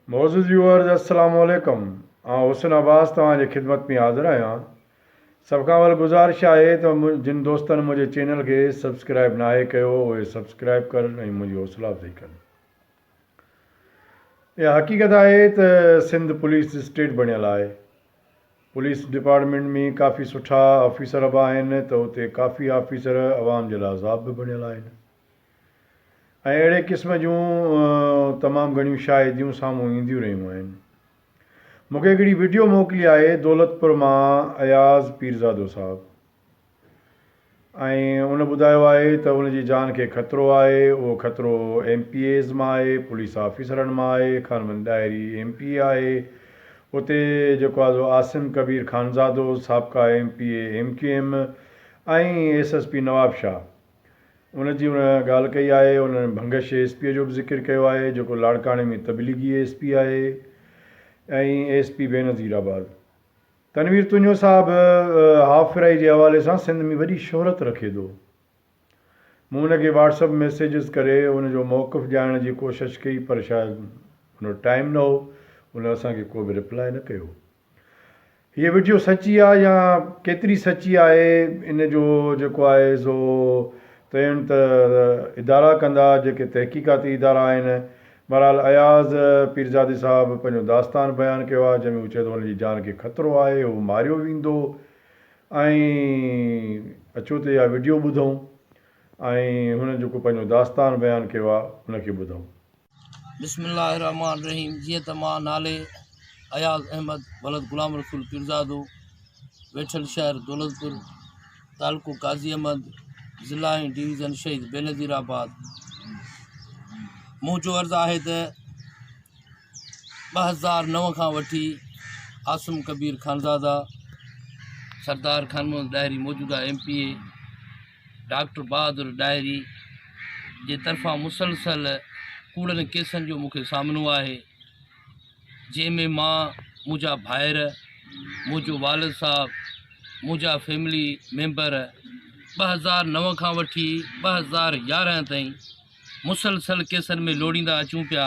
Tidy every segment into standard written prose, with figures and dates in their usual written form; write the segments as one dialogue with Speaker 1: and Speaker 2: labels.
Speaker 1: मोअज़्ज़िज़ viewers अस्सलामु अलैकुम। हुसैन अब्बास तव्हांजे ख़िदमत में हाज़िर आहियां। सभ खां अवल गुज़ारिश आहे त जिन दोस्तनि मुंहिंजे चैनल खे सब्सक्राइब नाहे कयो उहे सब्सक्राइब करनि ऐं मुंहिंजी हौसला अफ़ज़ाई कनि। इहा हक़ीक़त आहे त सिंध पुलिस स्टेट बणियल आहे। पुलिस डिपार्टमेंट में काफ़ी सुठा ऑफिसर बि आहिनि त उते काफ़ी ऑफिसर अवाम जे लाइ अज़ाब बि बणियल आहिनि ऐं अहिड़े क़िस्म जूं तमामु घणियूं शाहिदियूं साम्हूं ईंदियूं रहियूं आहिनि। मूंखे हिकिड़ी वीडियो मोकिली आहे दौलतपुर मां अयाज़ पीरज़ादो साहिबु, ऐं उन ॿुधायो आहे त उनजी जान खे ख़तरो आहे। उहो ख़तरो MPAs मां आहे, पुलिस ऑफिसरनि मां आहे। खानमंद डायरी MP आहे उते, जेको आहे आसिम कबीर ख़ानज़ादो साबिक़ा MPA MQM ऐं SSP नवाब शाह, उनजी उन ॻाल्हि कई आहे। उन्हनि भंगश SP जो बि ज़िक्र कयो आहे जेको लाड़काणे में तबलीगी SP आहे, ऐं SP बेनज़ीराबाद। तनवीर तुंजो साहिबु हाफ़ फ्राई जे हवाले सां सिंध में वॾी शोहरत रखे थो। मूं हुनखे WhatsApp मैसेजिस करे उनजो मौक़िफ़ ॼाणण जी कोशिशि कई, पर शायदि हुन टाइम न हो, हुन असांखे को बि रिप्लाई न कयो। हीअ वीडियो सची आहे या केतिरी सची आहे इन जो जेको आहे सो तयन त इदारा कंदा, जेके तहक़ीक़ाती इदारा आहिनि। बहरहाल अयाज़ पीरज़ादे साहिबु पंहिंजो दास्तान बयानु कयो आहे जंहिंमें हू चए थो हुनजी जान खे ख़तरो आहे, हू मारियो वेंदो। ऐं अचो त इहा वीडियो ॿुधूं ऐं हुन जेको पंहिंजो दास्तान बयानु कयो आहे हुनखे ॿुधूं।
Speaker 2: बिस्मिल्लाहिर्रहमानिर्रहीम। जीअं त मां नाले अयाज़ अहमद वलद गुलाम रसूल पीरज़ादो, वेठल शहर दौलतपुर, तालुको काज़ी अहमद, ज़िला ऐं डिवीज़न शहीद बेनज़ीराबाद। मुंहिंजो अर्ज़ु आहे त 2009 खां वठी आसिम कबीर ख़ानज़ादा, सरदार खानमोहन डायरी मौजूदा MPA, डॉक्टर बहादुर डायरी जे तरफ़ां मुसलसल कूड़नि केसनि जो मूंखे सामनो आहे, जंहिंमें मां, मुंहिंजा भाइर, मुंहिंजो वालिद साहब, मुंहिंजा फैमिली मेंबर 2009 खां वठी 2011 ताईं मुसलसल केसनि में लोड़ींदा अचूं पिया,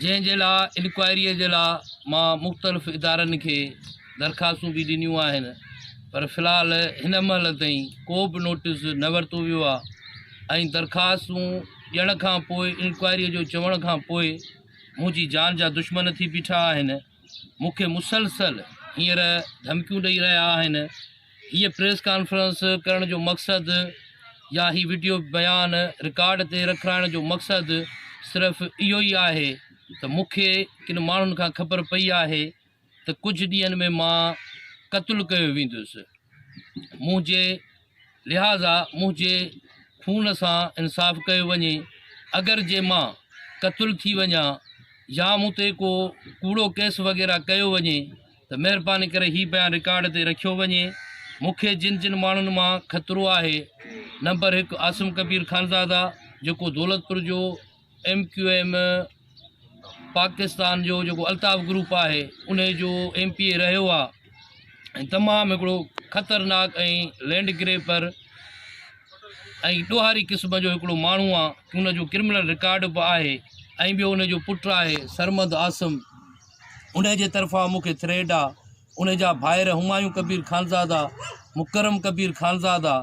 Speaker 2: जंहिंजे लाइ इंक्वायरीअ जे लाइ मां मुख़्तलिफ़ इदारनि खे दरख़्वास्तूं बि ॾिनियूं आहिनि, पर फ़िलहाल हिन महिल ताईं को बि नोटिस न वरितो वियो आहे। ऐं दरख़्वास्तूं ॾियण खां पोइ, इंक्वायरीअ जो चवण खां पोइ मुंहिंजी जान जा दुश्मन थी बीठा आहिनि। मूंखे मुसलसल हींअर धमकियूं ॾेई रहिया आहिनि। हीअ प्रेस कॉन्फ्रेंस करण जो मक़सदु या ही वीडियो बयान रिकॉर्ड ते रखाइण जो मक़सदु सिर्फ़ु इहो ई आहे त मूंखे किन माण्हुनि खां ख़बर पई आहे त कुझु ॾींहंनि में मां क़तलु कयो वेंदुसि। मुंहिंजे लिहाज़ा मुंहिंजे खून सां इंसाफ़ कयो वञे। अगरि जे मां क़तलु थी वञा या मूं ते को कूड़ो केस वग़ैरह कयो वञे त महिरबानी करे हीउ बयानु रिकॉर्ड ते रखियो वञे। मूंखे जिन जिन माण्हुनि मां ख़तरो आहे, नंबर 1 आसिम कबीर ख़ानज़ादा जेको दौलतपुर जो MQM पाकिस्तान जो जेको अल्ताफ़ ग्रुप आहे उन जो MPA रहियो आहे, ऐं तमामु हिकिड़ो ख़तरनाक ऐं लैंड ग्रेपर ऐं ॾोहारी क़िस्म जो हिकिड़ो माण्हू आहे। उनजो क्रिमिनल रिकॉर्ड बि आहे। ऐं ॿियो उनजो पुटु आहे सरमद आसिम, उन जे तरफ़ां मूंखे थ्रेड आहे। उन जा भाइर हुमायूं कबीर ख़ानज़ादा, मुकरम कबीर ख़ानज़ादा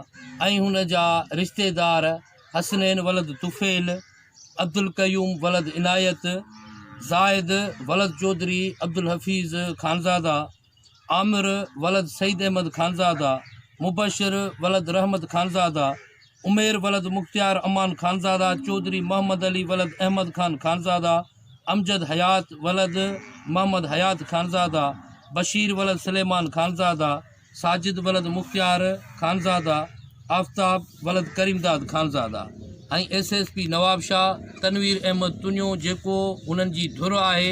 Speaker 2: ऐं हुन जा रिश्तेदार हसनैन वलद तुफ़ेल, अब्दुल क़यूम वलद इनायत, ज़ाहिद वलद चौधरी अब्दुल हफ़ीज़ ख़ानज़ादा, आमिर वलद सईद अहमद ख़ानज़ादा, मुबशिर वलद रहमत ख़ानज़ादा, उमेर वलद मुख्तियार अमान ख़ानज़ादा, चौधरी मोहम्मद अली वलद अहमद ख़ान ख़ानज़ादा, अमजद हयात वलद मोहम्मद हयात ख़ानज़ादा, बशीर वलद सलेमान ख़ानज़ादा, साजिद वलद मुख्तियार ख़ानज़ादा, आफ्ताब वलद करीमदाद ख़ानज़ादा ऐं SSP नवाब शाह तनवीर अहमद तुनियो जेको उन्हनि जी धुर आहे।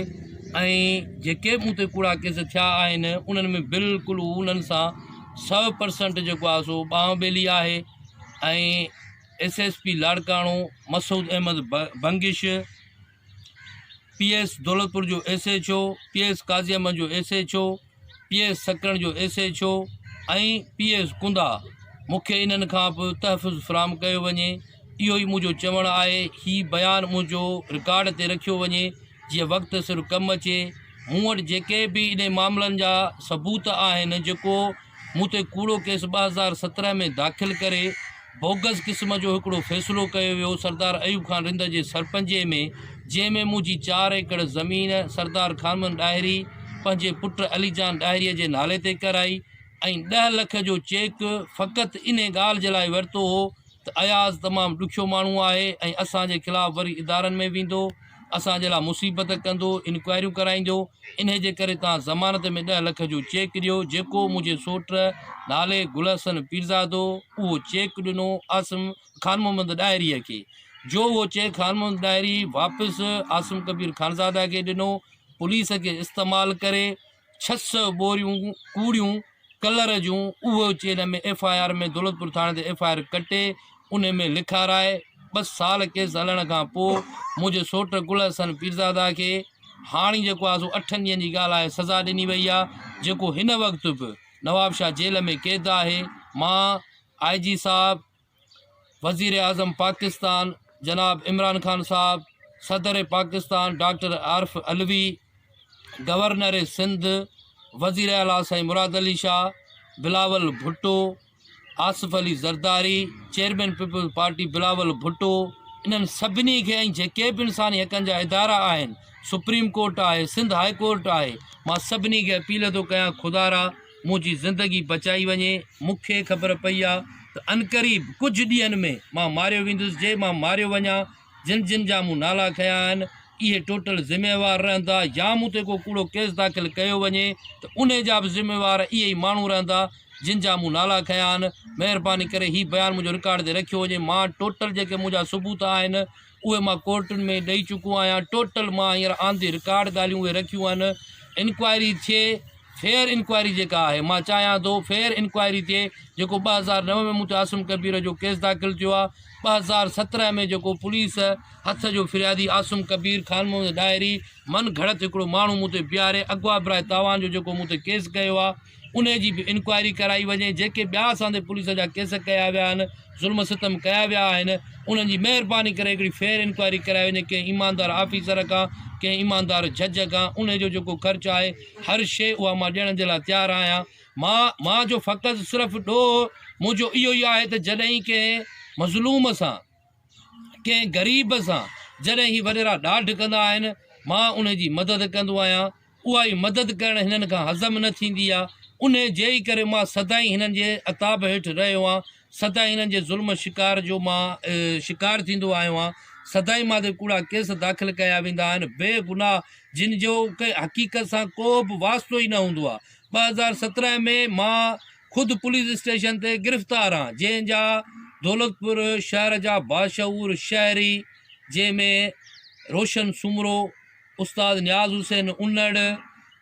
Speaker 2: ऐं जेके मूं ते कूड़ा केस थिया आहिनि उन्हनि में बिल्कुलु उन्हनि सां 100% जेको आहे सो ॿांह ॿेली आहे। ऐं SSP लाड़काणो मसूद अहमद भंगिश, PS दौलतपुर जो SHO, PS काज़ी अहमद जो SHO, PS सकरण जो SHO ऐं PS कुंदा, मूंखे इन्हनि खां बि तहफ़ुज़ फ़राहम कयो वञे। इहो ई मुंहिंजो चवणु आहे। हीउ बयानु मुंहिंजो रिकॉर्ड ते रखियो वञे जीअं वक़्तु सिर कमु अचे। मूं वटि जेके बि इन मामलनि जा सबूत आहिनि जेको मूं ते कूड़ो केस 2017 में दाख़िल करे बोगस क़िस्म जो हिकिड़ो फ़ैसिलो कयो वियो सरदार अयूब ख़ान रिंद जे सरपंचे में, जंहिंमें मुंहिंजी 4 एकड़ ज़मीन सरदार खानमन ॾाहिरी पंहिंजे पुटु अलीजान ॾाहिरीअ जे नाले ते कराई ऐं 10 लख जो चेक फ़क़ति इन ॻाल्हि जे लाइ वरितो हो त अयाज़ तमामु ॾुखियो माण्हू आहे ऐं असांजे ख़िलाफ़ु वरी इदारनि में वेंदो, असांजे लाइ मुसीबत कंदो, इंक्वायरियूं कराईंदो। इन जे करे तव्हां ज़मानत में 10 लख जो चेक ॾियो। जेको मुंहिंजे सोट नाले गुलहसन पीरज़ादो उहो चेक ॾिनो आसिम ख़ान मोहम्मद ॾाहिरीअ खे, जो उहो चेक ख़ान मोहम्मद ॾाहिरी वापसि आसिम कबीर ख़ानज़ादा खे ॾिनो। पुलिस खे इस्तेमालु करे 600 बोरियूं कूड़ियूं कलर जूं उहो चेन में FIR में दौलतपुर थाणे ते FIR कटे उन में लिखाराए 2 साल केस हलण खां पोइ मुंहिंजे सोट गुलहसन पीरज़ादा खे हाणे जेको आहे सो 8 ॾींहंनि जी ॻाल्हि आहे सज़ा ॾिनी वई आहे, जेको हिन वक़्तु बि नवाब शाह जेल में क़ैद आहे। मां IG साहब, वज़ीर आज़म पाकिस्तान जनाब इमरान ख़ान साहब, सदर पाकिस्तान डॉक्टर आरिफ अलवी, गवर्नर सिंध वज़ीर आला Sain Murad Ali Shah, Bilawal Bhutto, Asif Ali Zardari, chairman Peoples Party Bilawal Bhutto, इन्हनि सभिनी खे ऐं जेके बि इंसानी हक़नि जा इदारा आहिनि, सुप्रीम कोर्ट आहे, सिंध हाई कोर्ट आहे, मां सभिनी खे अपील थो कयां खुदारा मुंहिंजी ज़िंदगी बचाई वञे। मूंखे ख़बर पई आहे त अनक़रीब कुझु ॾींहंनि में मां मारियो वेंदुसि। जे मां मारियो वञा, जिन जिन जा मूं नाला खयां आहिनि इहे टोटल ज़िम्मेवार रहंदा, या मूं ते को कूड़ो केस दाख़िल कयो वञे त उन जा बि ज़िम्मेवार इहे ई माण्हू रहंदा जिन जा मूं नाला खयां आहिनि। महिरबानी करे हीउ बयानु मुंहिंजो रिकॉर्ड ते रखियो वञे। मां टोटल जेके मुंहिंजा सबूत आहिनि उहे मां कोर्टुनि में ॾेई चुको आहियां। टोटल मां हींअर ऑन द रिकॉर्ड ॻाल्हियूं उहे रखियूं आहिनि। इंक्वायरी थिए, फेयर इंक्वायरी जेका आहे, मां चाहियां थो फेयर इंक्वायरी थिए। जेको 2009 में मूं ते आसिम कबीर जो केस दाख़िल थियो आहे, 2017 में जेको पुलिस हथ जो फिरियादी आसिम कबीर ख़ान मोहम्मद ॾाहिरी मन घड़त हिकिड़ो माण्हू मूं ते बीहारे अगवा बराए तावान जो जेको मूं ते केस कयो आहे उन जी बि इंक्वायरी कराई वञे। जेके ॿिया असांजे पुलिस जा केस कया विया आहिनि, ज़ुल्म सितम कया विया आहिनि, उन्हनि जी महिरबानी करे हिकिड़ी फेयर इंक्वायरी कराए वञे कंहिं ईमानदार ऑफिसर खां, कंहिं ईमानदार जज खां। उन जो जेको ख़र्चु आहे हर शइ उहा मां ॾियण जे लाइ तयारु आहियां। मां जो फ़क़ति सिर्फ़ु ॾोह मुंहिंजो इहो ई आहे त जॾहिं कंहिं मज़लूम सां, कंहिं ग़रीब सां जॾहिं ही वॾेरा ॾाढ कंदा आहिनि, मां उन जी मदद कंदो आहियां। उहा ई मदद करणु हिननि खां हज़म न थींदी आहे। उन जे ई करे मां सदाईं हिननि जे अताब हेठि रहियो आहियां, सदाईं हिननि जे ज़ुल्म शिकार जो मां शिकार थींदो आयो आहियां। सदाईं मां ते कूड़ा केस दाख़िल कया वेंदा आहिनि बेगुनाह, जिन जो कंहिं हक़ीक़त सां को बि वास्तो ई न हूंदो आहे। 2017 में मां ख़ुदि पुलिस स्टेशन ते गिरफ़्तार आहियां, जंहिंजा दौलतपुर शहर जा बाशऊर शहरी, जंहिंमें रोशन सुमरो, उस्ताद नियाज़ हुसैन उन्नड़,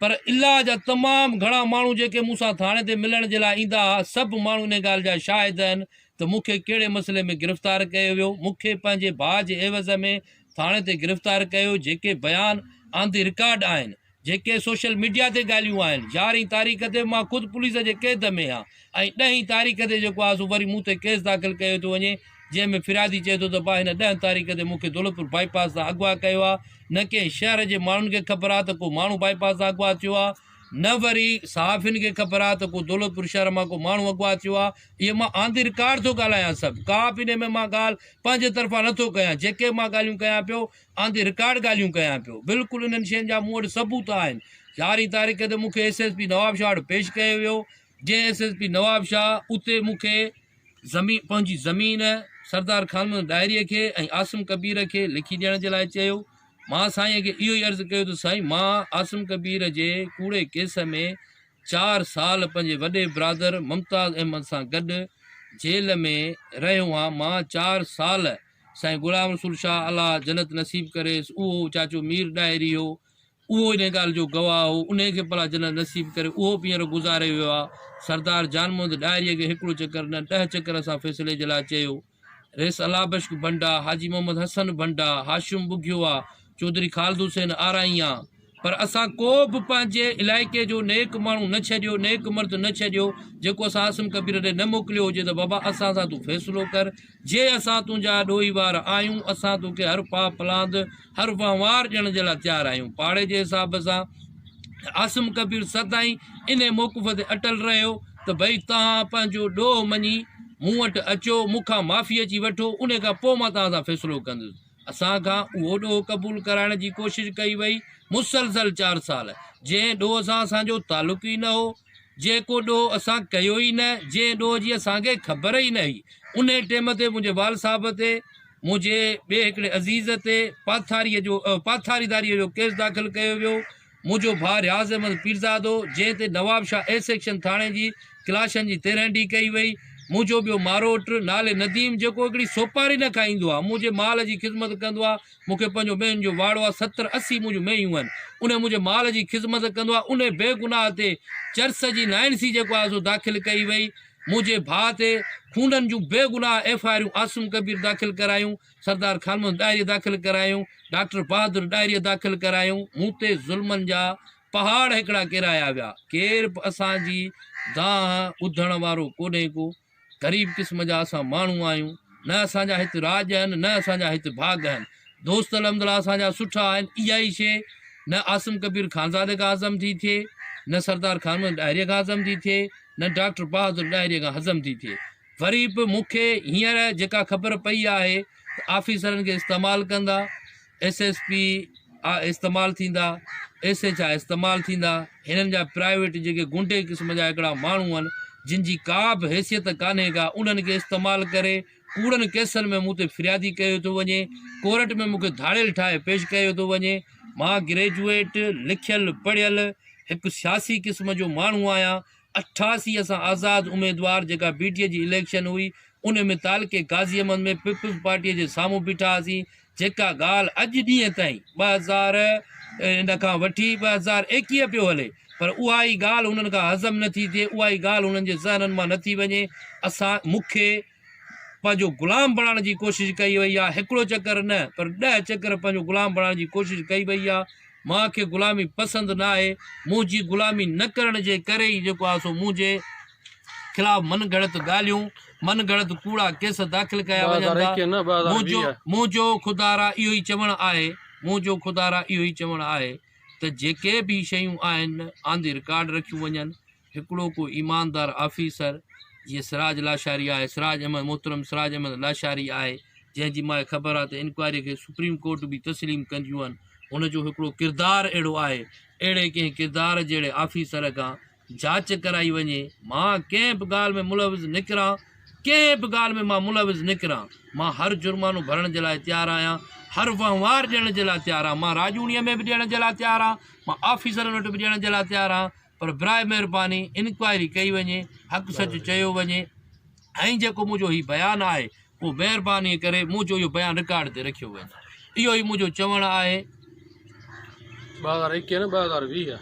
Speaker 2: पर इलाह जा तमामु घणा माण्हू जेके मूंसां थाणे ते मिलण जे लाइ ईंदा हुआ, सभु माण्हू इन ॻाल्हि जा शाहिद आहिनि त मूंखे कहिड़े मसइले में गिरफ़्तार कयो वियो। मूंखे पंहिंजे भाउ जे एवज़ में थाणे ते गिरफ़्तार कयो। जेके बयान ऑन द रिकॉर्ड आहिनि, जेके सोशल मीडिया ते ॻाल्हियूं आहिनि, 11 तारीख़ ते मां ख़ुदि पुलिस जे क़ैद में आहियां ऐं 10 तारीख़ ते जेको आहे सो वरी मूं ते केस दाख़िल कयो थो वञे, जंहिंमें फिरियादी चए थो त भाउ हिन 10 तारीख़ ते मूंखे दौलतपुर बाईपास तां अगवा कयो आहे। न कंहिं शहर जे माण्हुनि खे ख़बर आहे त को माण्हू बाईपास तां अगवा थियो आहे, न वरी सहाफ़ियुनि खे ख़बर आहे त को दौलतपुर शहर मां को माण्हू अगवा थियो आहे। इहे मां ऑन द रिकॉर्ड थो ॻाल्हायां सभु, का बि इन में मां ॻाल्हि पंहिंजे तरफ़ां नथो कयां। जेके मां ॻाल्हियूं कयां पियो ऑन द रिकॉर्ड ॻाल्हियूं कयां पियो, बिल्कुलु इन्हनि शयुनि जा मूं वटि सबूत आहिनि। 11 तारीख़ ते मूंखे SSP नवाब शाह वटि पेश कयो वियो, जंहिं SSP नवाब शाह उते मूंखे पंहिंजी ज़मीन सरदार ख़ान ॾाहिरीअ खे ऐं आसिम कबीर खे लिखी ॾियण जे लाइ चयो। मां साईं खे इहो ई अर्ज़ु कयो त साईं मां आसिम कबीर जे कूड़े केस में 4 साल पंहिंजे वॾे ब्रादर मुमताज़ अहमद सां गॾु जेल में रहियो आहियां। मां 4 साल साईं गुलाम रसूल शाह अलाह जन्नत नसीब करे, उहो चाचो मीर ॾाहिरी हो, उहो इन ॻाल्हि जो गवाह हो, उन खे भला जन्नत नसीब करे, उहो बि हींअर गुज़ारे वियो आहे। सरदार जान मोहम्मद ॾाहिरीअ खे हिकिड़ो चकर न 10 चकर सां फ़ैसिले जे लाइ चयो। रेस अलाबश्क भंडा, हाजी मोहम्मद हसन भंडा, हाशिम बुघियो आहे, चौधरी ख़ालिद हुसैन आराइया, पर असां को बि पंहिंजे इलाइक़े जो नेक माण्हू न छॾियो, नेक मर्द न छॾियो जेको असां आसिम कबीर ॾे न मोकिलियो हुजे त बाबा असां सां तूं फ़ैसिलो कर। जे असां तुंहिंजा ॾोही वार आहियूं, असां तोखे हर पाप पलांद हर वहिंवार ॾियण जे लाइ तयारु आहियूं। पाड़े जे हिसाब सां आसिम कबीर सदाईं इन मौक़ुफ़ ते अटल रहियो त भई तव्हां पंहिंजो ॾोह मञी मूं वटि अचो, मूंखां माफ़ी अची वठो, उन खां पोइ मां तव्हां सां फ़ैसिलो कंदुसि। असां खां उहो ॾोह क़बूलु कराइण जी कोशिशि कई वई मुसलसल 4 साल, जंहिं ॾोह सां असांजो तालुक़ु ई न हो, जेको ॾोह असां कयो ई न, जंहिं ॾोह जी असांखे ख़बर ई न हुई। उन टाइम ते मुंहिंजे वाल साहब ते, मुंहिंजे ॿिए हिकिड़े अज़ीज़ ते पाथारीदारीअ जो केस दाख़िल कयो वियो। मुंहिंजो भाउ रियाज़ अहमद पीरज़ादो, जंहिं ते नवाब शाह ए सेक्शन थाणे जी क्लाशन जी 13 डी कई वई। मुंहिंजो ॿियो मारोट नाले नदीम, जेको हिकिड़ी सोपारी न खाईंदो आहे, मुंहिंजे माल जी ख़िदमत कंदो आहे। मूंखे पंहिंजो मेंहनि जो वाड़ो आहे, 70-80 मुंहिंजूं मेंहियूं आहिनि। उन मुंहिंजे माल जी ख़िदमत कंदो आहे। उन बेगुनाह ते चर्स जी 9C जेको आहे सो दाख़िल कई वई। मुंहिंजे भाउ ते खूननि जूं बेगुनाह FIR आसिम कबीर दाख़िल करायूं, सरदार खान मोहम्मद ॾाहिरी दाख़िल करायूं, डॉक्टर बहादुर ॾाहिरीअ दाख़िल करायूं। मूं ते ज़ुल्मनि जा पहाड़ हिकिड़ा किराया विया। केर बि असांजी दांह ॿुधण वारो कोन्हे को। ग़रीब क़िस्म जा असां माण्हू आहियूं, न असांजा हिते राज आहिनि, न असांजा हिते भाग आहिनि। दोस्त अलहमदिल्ला असांजा सुठा आहिनि। इहा ई शइ न आसिम कबीर ख़ानज़ादे खां हज़म थी थिए, न सरदार खान मोहम्मद ॾाहिरीअ खां हज़म थी थिए, न डॉक्टर बहादुर ॾाहिरीअ खां हज़म थी थिए। वरी बि मूंखे हींअर जेका ख़बर पई आहे त ऑफिसरनि खे इस्तेमालु कंदा, SSP इस्तेमालु थींदा, SHI इस्तेमालु थींदा। हिननि जा प्राइवेट जेके गुंडे क़िस्म जा हिकिड़ा माण्हू आहिनि, जिन जी का बि हैसियत कान्हे का, उन्हनि खे इस्तेमालु करे कूड़नि केसनि में मूं ते फिरियादी कयो थो वञे, कोर्ट में मूंखे धाड़ियल ठाहे पेश कयो थो वञे। मां ग्रेजुएट लिखियलु पढ़ियलु हिकु सियासी क़िस्म जो माण्हू आहियां। 88 असां आज़ादु उमेदवार जेका BTA जी इलेक्शन हुई, उन में तालके गाज़ी अहमद में पीपल्स पार्टीअ जे साम्हूं बीठा हुआसीं। जेका ॻाल्हि अॼु ॾींहं ताईं 2000 इन खां वठी 2021 पियो हले, पर उहा ई ॻाल्हि उन्हनि खां हज़म नथी थिए, उहा ई ॻाल्हि उन्हनि जे ज़हननि मां नथी वञे। मूंखे पंहिंजो ग़ुलाम बणाइण जी कोशिशि कई वई आहे। हिकिड़ो चकर न, पर 10 चकर पंहिंजो ग़ुलाम बणाइण जी कोशिशि कई वई आहे। मूंखे ग़ुलामी पसंदि न आहे। मुंहिंजी ग़ुलामी न करण जे करे ई जेको आहे सो मुंहिंजे ख़िलाफ़ु मनगढ़ंत ॻाल्हियूं, मनगढ़ंत कूड़ा केस दाख़िल कया वञनि था। मुंहिंजो ख़ुदारा इहो ई चवणु आहे, मुंहिंजो ख़ुदारा इहो ई चवणु आहे त जेके बि शयूं आहिनि ऑन द रिकॉर्ड रखियूं वञनि। हिकिड़ो को ईमानदार ऑफिसर जीअं सिराज लाशारी आहे, सिराज अहमद मोहतरम सिराज अहमद लाशारी आहे, जंहिंजी मूंखे ख़बर आहे त इंक्वायरी खे सुप्रीम कोर्ट बि तस्लीम कंदियूं आहिनि। हुनजो हिकिड़ो किरदारु अहिड़ो आहे, अहिड़े कंहिं किरदार जहिड़े ऑफिसर खां जांच कराई वञे। मां कंहिं बि ॻाल्हि में मुलविज़ निकिरां, कंहिं बि ॻाल्हि में मां मुलविज़ निकिरां, मां हर जुर्मानो भरण जे लाइ तयारु आहियां, हर वहिंवार ॾियण जे लाइ तयारु आहियां। मां राजूणीअ में बि ॾियण जे लाइ तयारु आहियां, मां ऑफिसरनि वटि बि ॾियण जे लाइ तयारु आहियां। पर बराए महिरबानी इंक्वायरी कई वञे, हक़ सच चयो वञे। ऐं जेको मुंहिंजो हीउ बयानु आहे, उहो महिरबानी करे मुंहिंजो इहो बयानु रिकॉर्ड ते रखियो वञे। इहो ई मुंहिंजो चवणु आहे।
Speaker 3: 2021 न 2020